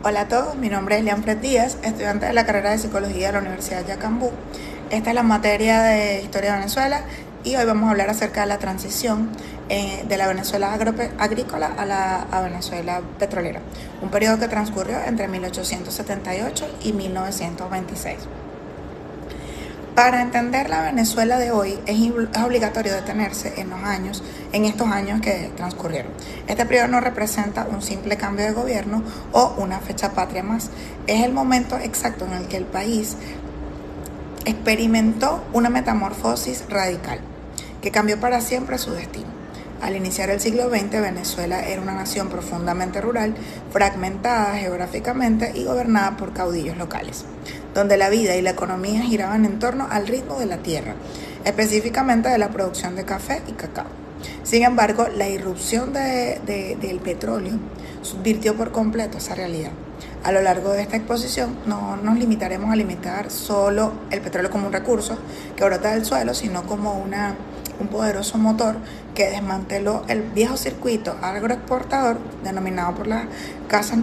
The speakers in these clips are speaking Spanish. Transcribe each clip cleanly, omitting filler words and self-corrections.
Hola a todos, mi nombre es Lian Fred Díaz, estudiante de la carrera de Psicología de la Universidad Yacambú. Esta es la materia de Historia de Venezuela y hoy vamos a hablar acerca de la transición de la Venezuela agrícola a Venezuela petrolera, un periodo que transcurrió entre 1878 y 1926. Para entender la Venezuela de hoy es obligatorio detenerse en estos años que transcurrieron. Este periodo no representa un simple cambio de gobierno o una fecha patria más. Es el momento exacto en el que el país experimentó una metamorfosis radical que cambió para siempre su destino. Al iniciar el siglo XX, Venezuela era una nación profundamente rural, fragmentada geográficamente y gobernada por caudillos locales, donde la vida y la economía giraban en torno al ritmo de la tierra, específicamente de la producción de café y cacao. Sin embargo, la irrupción del petróleo subvirtió por completo esa realidad. A lo largo de esta exposición no nos limitaremos a limitar solo el petróleo como un recurso que brota del suelo, sino como un poderoso motor que desmanteló el viejo circuito agroexportador denominado por las casas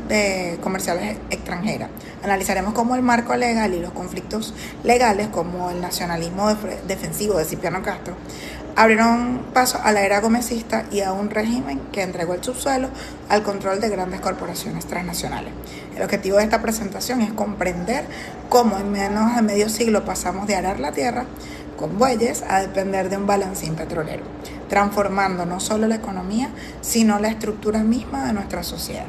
comerciales extranjeras. Analizaremos cómo el marco legal y los conflictos legales, como el nacionalismo defensivo de Cipriano Castro, abrieron paso a la era gomecista y a un régimen que entregó el subsuelo al control de grandes corporaciones transnacionales. El objetivo de esta presentación es comprender cómo en menos de medio siglo pasamos de arar la tierra con bueyes a depender de un balancín petrolero, transformando no solo la economía, sino la estructura misma de nuestra sociedad.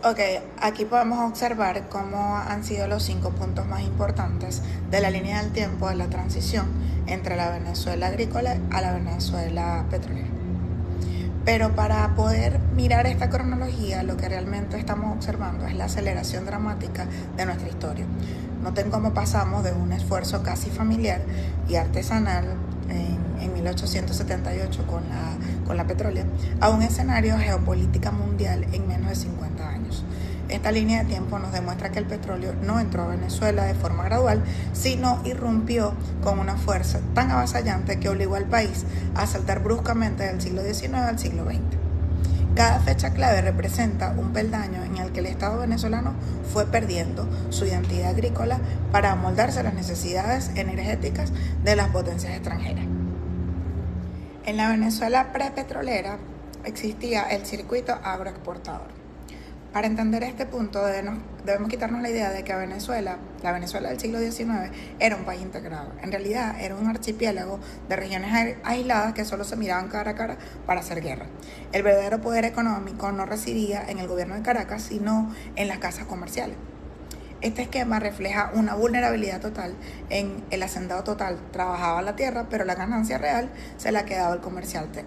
Ok, aquí podemos observar cómo han sido los 5 puntos más importantes de la línea del tiempo de la transición entre la Venezuela agrícola a la Venezuela petrolera. Pero para poder mirar esta cronología, lo que realmente estamos observando es la aceleración dramática de nuestra historia. Noten cómo pasamos de un esfuerzo casi familiar y artesanal en 1878 con la petrólea a un escenario geopolítica mundial en menos de 50 años. Esta línea de tiempo nos demuestra que el petróleo no entró a Venezuela de forma gradual, sino irrumpió con una fuerza tan avasallante que obligó al país a saltar bruscamente del siglo XIX al siglo XX. Cada fecha clave representa un peldaño en el que el Estado venezolano fue perdiendo su identidad agrícola para amoldarse a las necesidades energéticas de las potencias extranjeras. En la Venezuela prepetrolera existía el circuito agroexportador. Para entender este punto debemos quitarnos la idea de que la Venezuela del siglo XIX, era un país integrado. En realidad era un archipiélago de regiones aisladas que solo se miraban cara a cara para hacer guerra. El verdadero poder económico no residía en el gobierno de Caracas, sino en las casas comerciales. Este esquema refleja una vulnerabilidad total. En el hacendado total trabajaba la tierra, pero la ganancia real se la quedaba el comerciante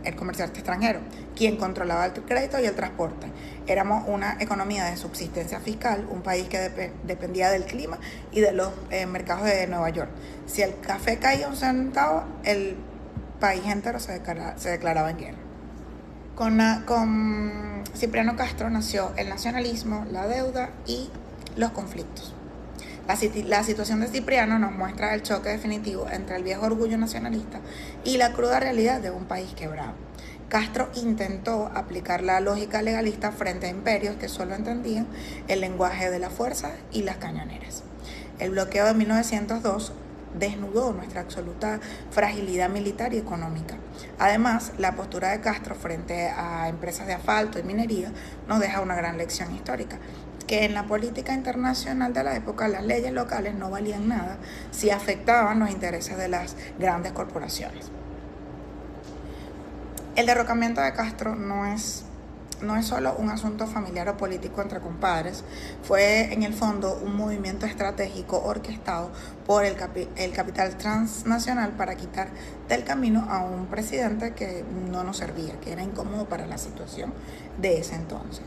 extranjero, quien controlaba el crédito y el transporte. Éramos una economía de subsistencia fiscal, un país que dependía del clima y de los mercados de Nueva York. Si el café caía un centavo, el país entero se declaraba en guerra. Con Cipriano Castro nació el nacionalismo, la deuda y los conflictos. La situación de Cipriano nos muestra el choque definitivo entre el viejo orgullo nacionalista y la cruda realidad de un país quebrado. Castro intentó aplicar la lógica legalista frente a imperios que solo entendían el lenguaje de la fuerza y las cañoneras. El bloqueo de 1902 desnudó nuestra absoluta fragilidad militar y económica. Además, la postura de Castro frente a empresas de asfalto y minería nos deja una gran lección histórica, que en la política internacional de la época las leyes locales no valían nada si afectaban los intereses de las grandes corporaciones. El derrocamiento de Castro no es solo un asunto familiar o político entre compadres, fue en el fondo un movimiento estratégico orquestado por el capital transnacional para quitar del camino a un presidente que no nos servía, que era incómodo para la situación de ese entonces.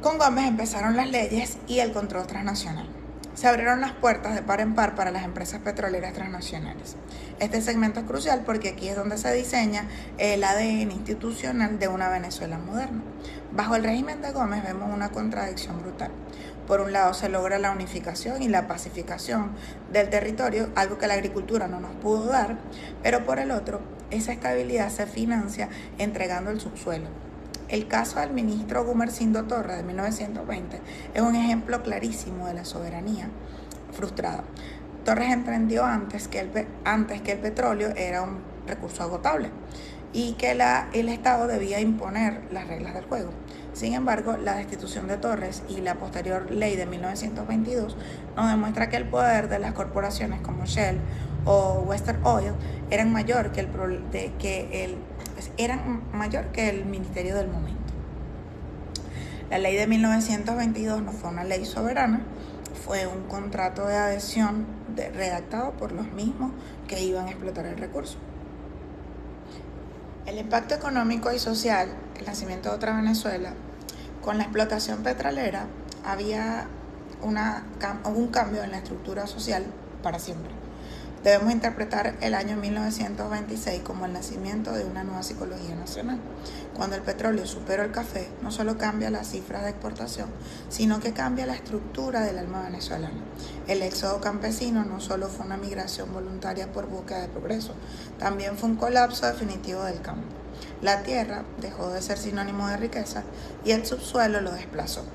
Con Gómez empezaron las leyes y el control transnacional. Se abrieron las puertas de par en par para las empresas petroleras transnacionales. Este segmento es crucial porque aquí es donde se diseña el ADN institucional de una Venezuela moderna. Bajo el régimen de Gómez vemos una contradicción brutal. Por un lado se logra la unificación y la pacificación del territorio, algo que la agricultura no nos pudo dar, pero por el otro, esa estabilidad se financia entregando el subsuelo. El caso del ministro Gumersindo Torres de 1920 es un ejemplo clarísimo de la soberanía frustrada. Torres entendió antes que el petróleo era un recurso agotable y que el Estado debía imponer las reglas del juego. Sin embargo, la destitución de Torres y la posterior ley de 1922 nos demuestra que el poder de las corporaciones como Shell o Western Oil eran mayor que el ministerio del momento. La ley de 1922 no fue una ley soberana, fue un contrato de adhesión redactado por los mismos que iban a explotar el recurso. El impacto económico y social del nacimiento de otra Venezuela, con la explotación petrolera, había un cambio en la estructura social para siempre. Debemos interpretar el año 1926 como el nacimiento de una nueva psicología nacional. Cuando el petróleo supera el café, no solo cambia las cifras de exportación, sino que cambia la estructura del alma venezolana. El éxodo campesino no solo fue una migración voluntaria por búsqueda de progreso, también fue un colapso definitivo del campo. La tierra dejó de ser sinónimo de riqueza y el subsuelo lo desplazó.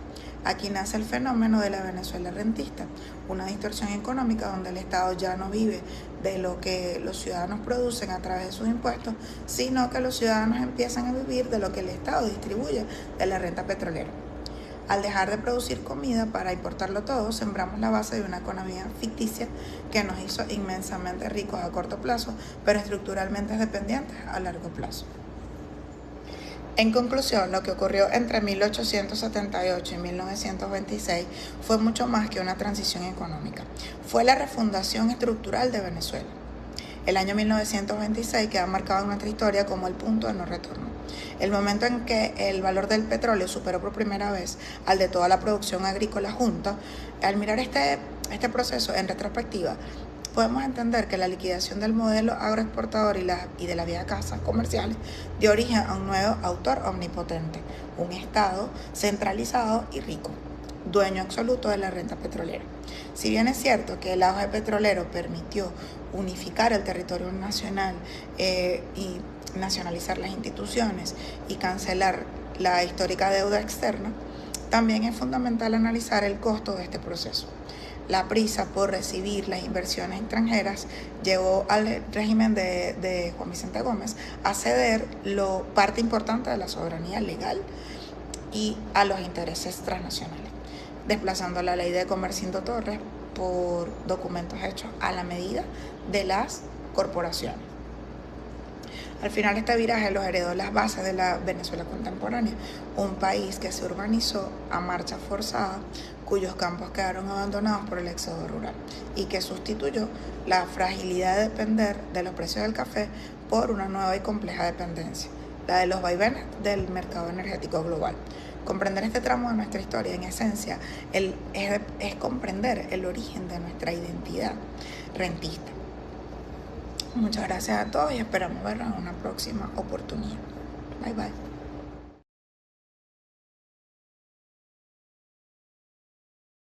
Aquí nace el fenómeno de la Venezuela rentista, una distorsión económica donde el Estado ya no vive de lo que los ciudadanos producen a través de sus impuestos, sino que los ciudadanos empiezan a vivir de lo que el Estado distribuye de la renta petrolera. Al dejar de producir comida para importarlo todo, sembramos la base de una economía ficticia que nos hizo inmensamente ricos a corto plazo, pero estructuralmente dependientes a largo plazo. En conclusión, lo que ocurrió entre 1878 y 1926 fue mucho más que una transición económica. Fue la refundación estructural de Venezuela. El año 1926 queda marcado en nuestra historia como el punto de no retorno. El momento en que el valor del petróleo superó por primera vez al de toda la producción agrícola junta. Al mirar este proceso en retrospectiva, podemos entender que la liquidación del modelo agroexportador y de las viejas casas comerciales dio origen a un nuevo autor omnipotente, un Estado centralizado y rico, dueño absoluto de la renta petrolera. Si bien es cierto que el auge petrolero permitió unificar el territorio nacional y nacionalizar las instituciones y cancelar la histórica deuda externa, también es fundamental analizar el costo de este proceso. La prisa por recibir las inversiones extranjeras llevó al régimen de Juan Vicente Gómez a ceder parte importante de la soberanía legal y a los intereses transnacionales, desplazando la ley de Gumersindo Torres por documentos hechos a la medida de las corporaciones. Al final, este viraje los heredó las bases de la Venezuela contemporánea, un país que se urbanizó a marcha forzada, cuyos campos quedaron abandonados por el éxodo rural y que sustituyó la fragilidad de depender de los precios del café por una nueva y compleja dependencia, la de los vaivenes del mercado energético global. Comprender este tramo de nuestra historia, en esencia, es comprender el origen de nuestra identidad rentista. Muchas gracias a todos y esperamos vernos en una próxima oportunidad. Bye bye.